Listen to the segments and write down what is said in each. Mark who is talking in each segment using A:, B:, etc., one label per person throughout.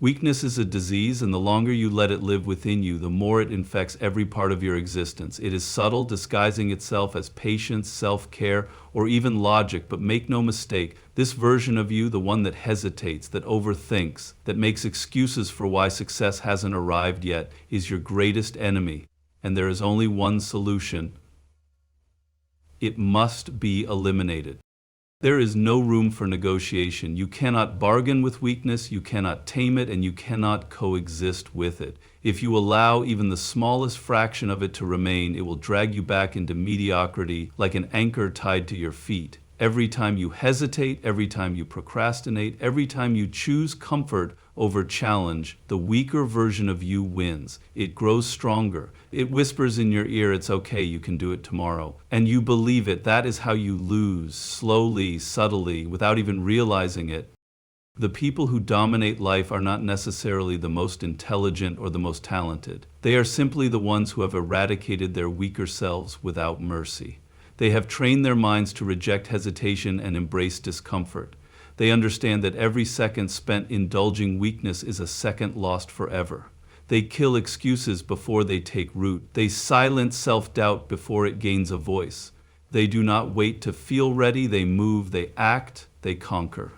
A: Weakness is a disease, and the longer you let it live within you, the more it infects every part of your existence. It is subtle, disguising itself as patience, self-care, or even logic, but make no mistake, this version of you, the one that hesitates, that overthinks, that makes excuses for why success hasn't arrived yet, is your greatest enemy. And there is only one solution. It must be eliminated. There is no room for negotiation. You cannot bargain with weakness, you cannot tame it, and you cannot coexist with it. If you allow even the smallest fraction of it to remain, it will drag you back into mediocrity like an anchor tied to your feet. Every time you hesitate, every time you procrastinate, every time you choose comfort over challenge, the weaker version of you wins. It grows stronger. It whispers in your ear, it's okay, you can do it tomorrow. And you believe it. That is how you lose, slowly, subtly, without even realizing it. The people who dominate life are not necessarily the most intelligent or the most talented. They are simply the ones who have eradicated their weaker selves without mercy. They have trained their minds to reject hesitation and embrace discomfort. They understand that every second spent indulging weakness is a second lost forever. They kill excuses before they take root. They silence self-doubt before it gains a voice. They do not wait to feel ready. They move, they act, they conquer.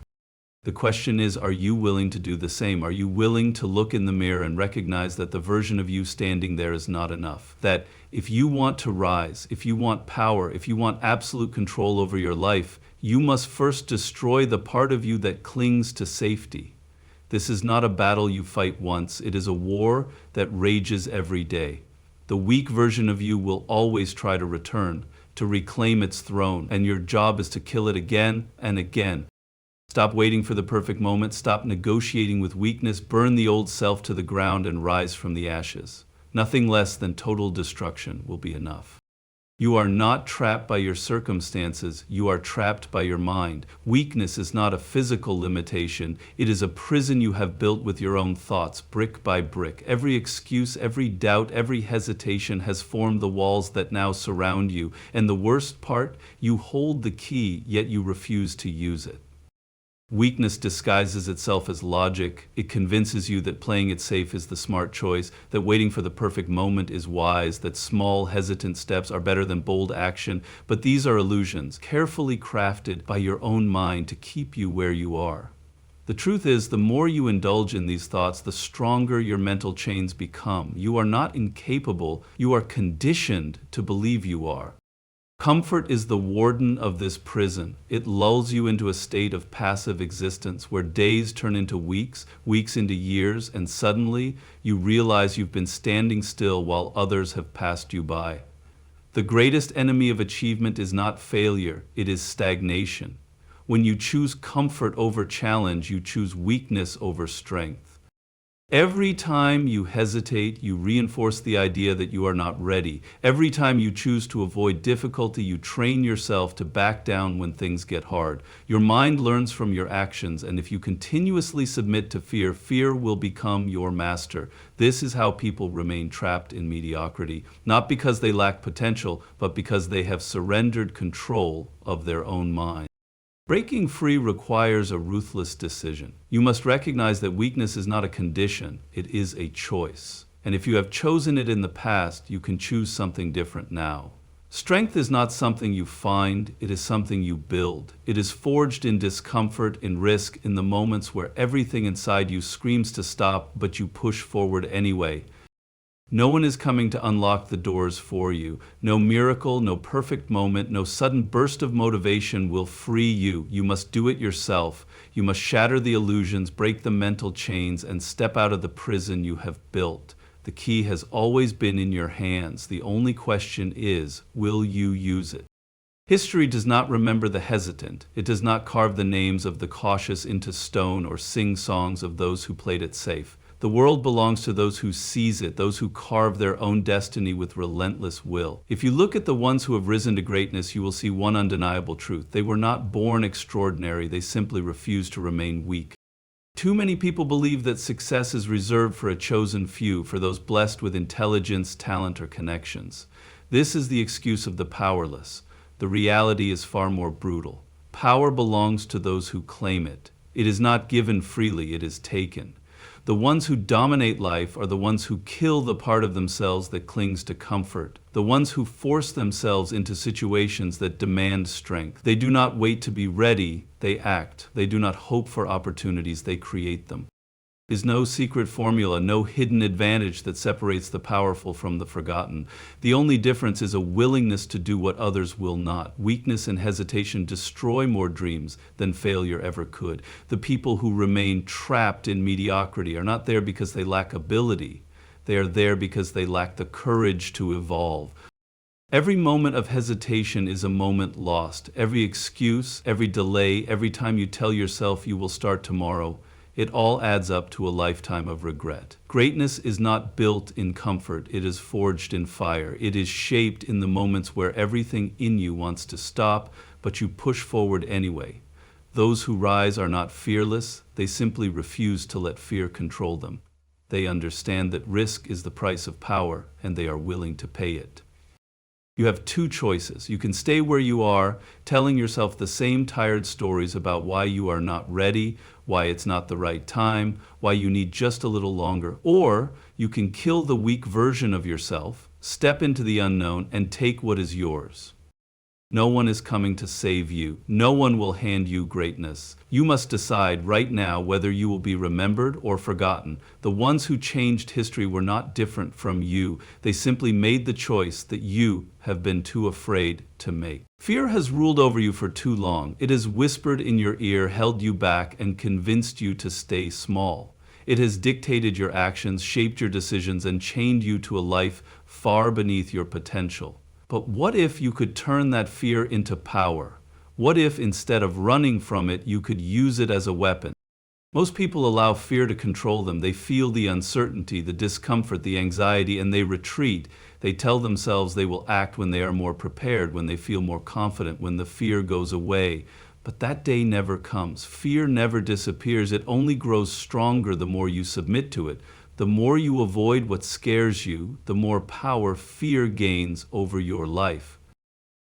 A: The question is, are you willing to do the same? Are you willing to look in the mirror and recognize that the version of you standing there is not enough? That if you want to rise, if you want power, if you want absolute control over your life, you must first destroy the part of you that clings to safety. This is not a battle you fight once. It is a war that rages every day. The weak version of you will always try to return, to reclaim its throne, and your job is to kill it again and again. Stop waiting for the perfect moment. Stop negotiating with weakness. Burn the old self to the ground and rise from the ashes. Nothing less than total destruction will be enough. You are not trapped by your circumstances. You are trapped by your mind. Weakness is not a physical limitation. It is a prison you have built with your own thoughts, brick by brick. Every excuse, every doubt, every hesitation has formed the walls that now surround you. And the worst part, you hold the key, yet you refuse to use it. Weakness disguises itself as logic. It convinces you that playing it safe is the smart choice, that waiting for the perfect moment is wise, that small, hesitant steps are better than bold action. But these are illusions, carefully crafted by your own mind to keep you where you are. The truth is, the more you indulge in these thoughts, the stronger your mental chains become. You are not incapable, you are conditioned to believe you are. Comfort is the warden of this prison. It lulls you into a state of passive existence where days turn into weeks, weeks into years, and suddenly you realize you've been standing still while others have passed you by. The greatest enemy of achievement is not failure, it is stagnation. When you choose comfort over challenge, you choose weakness over strength. Every time you hesitate, you reinforce the idea that you are not ready. Every time you choose to avoid difficulty, you train yourself to back down when things get hard. Your mind learns from your actions, and if you continuously submit to fear, fear will become your master. This is how people remain trapped in mediocrity, not because they lack potential, but because they have surrendered control of their own mind. Breaking free requires a ruthless decision. You must recognize that weakness is not a condition, it is a choice. And if you have chosen it in the past, you can choose something different now. Strength is not something you find, it is something you build. It is forged in discomfort, in risk, in the moments where everything inside you screams to stop, but you push forward anyway. No one is coming to unlock the doors for you. No miracle, no perfect moment, no sudden burst of motivation will free you. You must do it yourself. You must shatter the illusions, break the mental chains, and step out of the prison you have built. The key has always been in your hands. The only question is, will you use it? History does not remember the hesitant. It does not carve the names of the cautious into stone or sing songs of those who played it safe. The world belongs to those who seize it, those who carve their own destiny with relentless will. If you look at the ones who have risen to greatness, you will see one undeniable truth. They were not born extraordinary, they simply refused to remain weak. Too many people believe that success is reserved for a chosen few, for those blessed with intelligence, talent, or connections. This is the excuse of the powerless. The reality is far more brutal. Power belongs to those who claim it. It is not given freely, it is taken. The ones who dominate life are the ones who kill the part of themselves that clings to comfort. The ones who force themselves into situations that demand strength. They do not wait to be ready, they act. They do not hope for opportunities, they create them. There is no secret formula, no hidden advantage that separates the powerful from the forgotten. The only difference is a willingness to do what others will not. Weakness and hesitation destroy more dreams than failure ever could. The people who remain trapped in mediocrity are not there because they lack ability. They are there because they lack the courage to evolve. Every moment of hesitation is a moment lost. Every excuse, every delay, every time you tell yourself you will start tomorrow, it all adds up to a lifetime of regret. Greatness is not built in comfort, it is forged in fire. It is shaped in the moments where everything in you wants to stop, but you push forward anyway. Those who rise are not fearless, they simply refuse to let fear control them. They understand that risk is the price of power, and they are willing to pay it. You have two choices. You can stay where you are, telling yourself the same tired stories about why you are not ready, why it's not the right time, why you need just a little longer. Or you can kill the weak version of yourself, step into the unknown, and take what is yours. No one is coming to save you. No one will hand you greatness. You must decide right now whether you will be remembered or forgotten. The ones who changed history were not different from you. They simply made the choice that you have been too afraid to make. Fear has ruled over you for too long. It has whispered in your ear, held you back, and convinced you to stay small. It has dictated your actions, shaped your decisions, and chained you to a life far beneath your potential. But what if you could turn that fear into power? What if instead of running from it, you could use it as a weapon? Most people allow fear to control them. They feel the uncertainty, the discomfort, the anxiety, and they retreat. They tell themselves they will act when they are more prepared, when they feel more confident, when the fear goes away. But that day never comes. Fear never disappears. It only grows stronger the more you submit to it. The more you avoid what scares you, the more power fear gains over your life.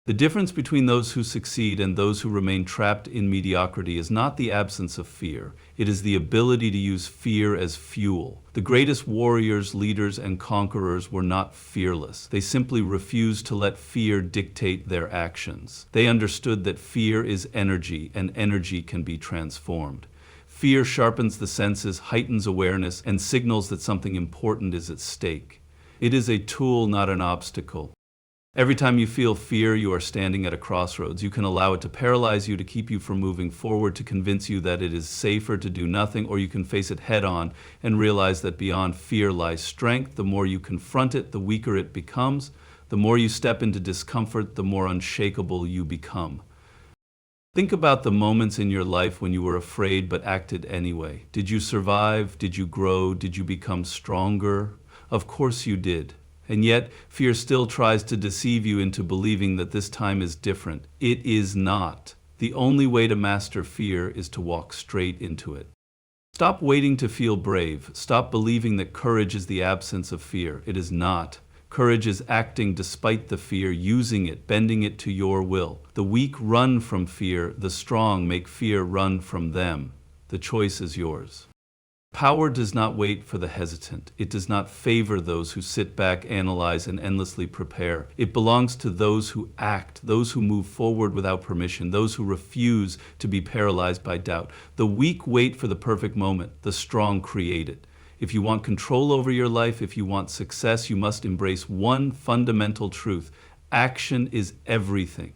A: The difference between those who succeed and those who remain trapped in mediocrity is not the absence of fear. It is the ability to use fear as fuel. The greatest warriors, leaders, and conquerors were not fearless. They simply refused to let fear dictate their actions. They understood that fear is energy, and energy can be transformed. Fear sharpens the senses, heightens awareness, and signals that something important is at stake. It is a tool, not an obstacle. Every time you feel fear, you are standing at a crossroads. You can allow it to paralyze you, to keep you from moving forward, to convince you that it is safer to do nothing, or you can face it head on and realize that beyond fear lies strength. The more you confront it, the weaker it becomes. The more you step into discomfort, the more unshakable you become. Think about the moments in your life when you were afraid but acted anyway. Did you survive? Did you grow? Did you become stronger? Of course you did. And yet, fear still tries to deceive you into believing that this time is different. It is not. The only way to master fear is to walk straight into it. Stop waiting to feel brave. Stop believing that courage is the absence of fear. It is not. Courage is acting despite the fear, using it, bending it to your will. The weak run from fear, the strong make fear run from them. The choice is yours. Power does not wait for the hesitant. It does not favor those who sit back, analyze, and endlessly prepare. It belongs to those who act, those who move forward without permission, those who refuse to be paralyzed by doubt. The weak wait for the perfect moment. The strong create it. If you want control over your life, if you want success, you must embrace one fundamental truth. Action is everything.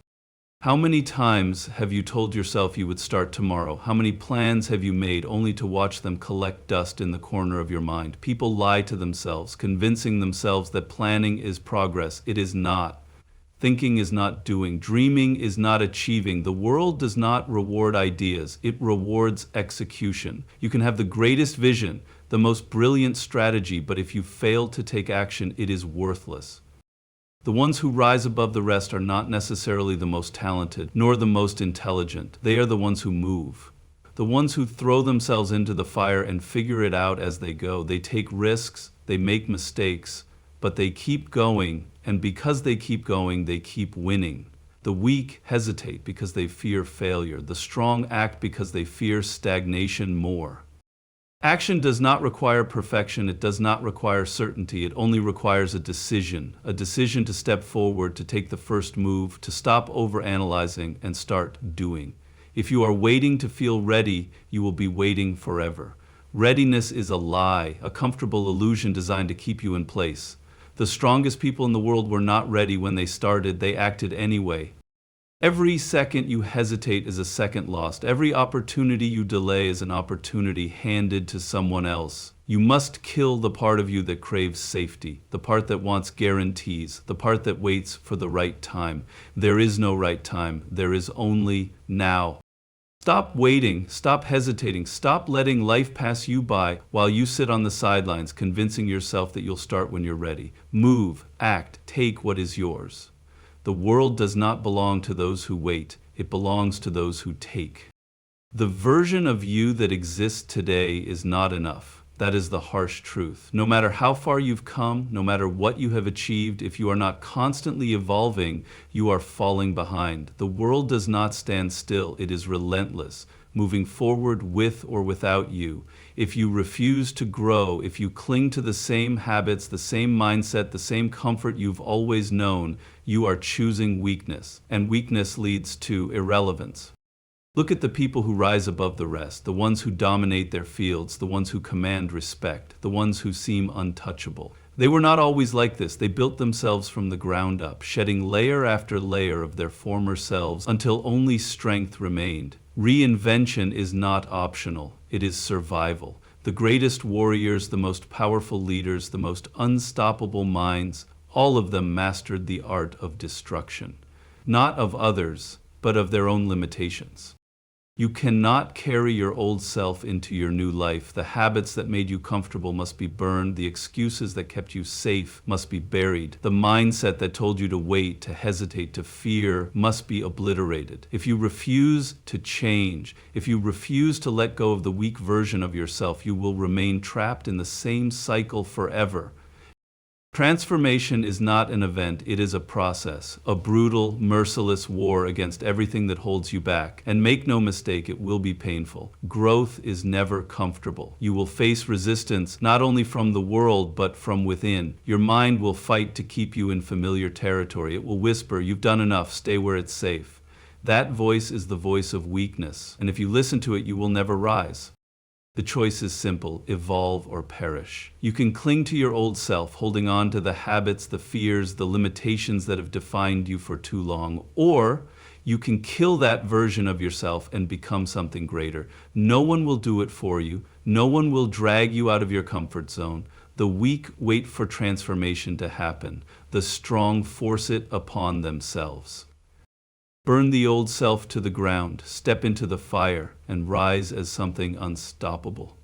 A: How many times have you told yourself you would start tomorrow? How many plans have you made only to watch them collect dust in the corner of your mind? People lie to themselves, convincing themselves that planning is progress. It is not. Thinking is not doing. Dreaming is not achieving. The world does not reward ideas. It rewards execution. You can have the greatest vision, the most brilliant strategy, but if you fail to take action, it is worthless. The ones who rise above the rest are not necessarily the most talented, nor the most intelligent. They are the ones who move. The ones who throw themselves into the fire and figure it out as they go. They take risks, they make mistakes, but they keep going, and because they keep going, they keep winning. The weak hesitate because they fear failure. The strong act because they fear stagnation more. Action does not require perfection, it does not require certainty, it only requires a decision to step forward, to take the first move, to stop overanalyzing and start doing. If you are waiting to feel ready, you will be waiting forever. Readiness is a lie, a comfortable illusion designed to keep you in place. The strongest people in the world were not ready when they started, they acted anyway. Every second you hesitate is a second lost. Every opportunity you delay is an opportunity handed to someone else. You must kill the part of you that craves safety, the part that wants guarantees, the part that waits for the right time. There is no right time. There is only now. Stop waiting, stop hesitating, stop letting life pass you by while you sit on the sidelines, convincing yourself that you'll start when you're ready. Move, act, take what is yours. The world does not belong to those who wait, it belongs to those who take. The version of you that exists today is not enough. That is the harsh truth. No matter how far you've come, no matter what you have achieved, if you are not constantly evolving, you are falling behind. The world does not stand still, it is relentless, moving forward with or without you. If you refuse to grow, if you cling to the same habits, the same mindset, the same comfort you've always known, you are choosing weakness, and weakness leads to irrelevance. Look at the people who rise above the rest, the ones who dominate their fields, the ones who command respect, the ones who seem untouchable. They were not always like this. They built themselves from the ground up, shedding layer after layer of their former selves until only strength remained. Reinvention is not optional, it is survival. The greatest warriors, the most powerful leaders, the most unstoppable minds, all of them mastered the art of destruction. Not of others, but of their own limitations. You cannot carry your old self into your new life. The habits that made you comfortable must be burned. The excuses that kept you safe must be buried. The mindset that told you to wait, to hesitate, to fear must be obliterated. If you refuse to change, if you refuse to let go of the weak version of yourself, you will remain trapped in the same cycle forever. Transformation is not an event, it is a process, a brutal, merciless war against everything that holds you back. And make no mistake, it will be painful. Growth is never comfortable. You will face resistance not only from the world, but from within. Your mind will fight to keep you in familiar territory. It will whisper, "You've done enough, stay where it's safe." That voice is the voice of weakness, and if you listen to it, you will never rise. The choice is simple, evolve or perish. You can cling to your old self, holding on to the habits, the fears, the limitations that have defined you for too long, or you can kill that version of yourself and become something greater. No one will do it for you. No one will drag you out of your comfort zone. The weak wait for transformation to happen. The strong force it upon themselves. Burn the old self to the ground, step into the fire, and rise as something unstoppable.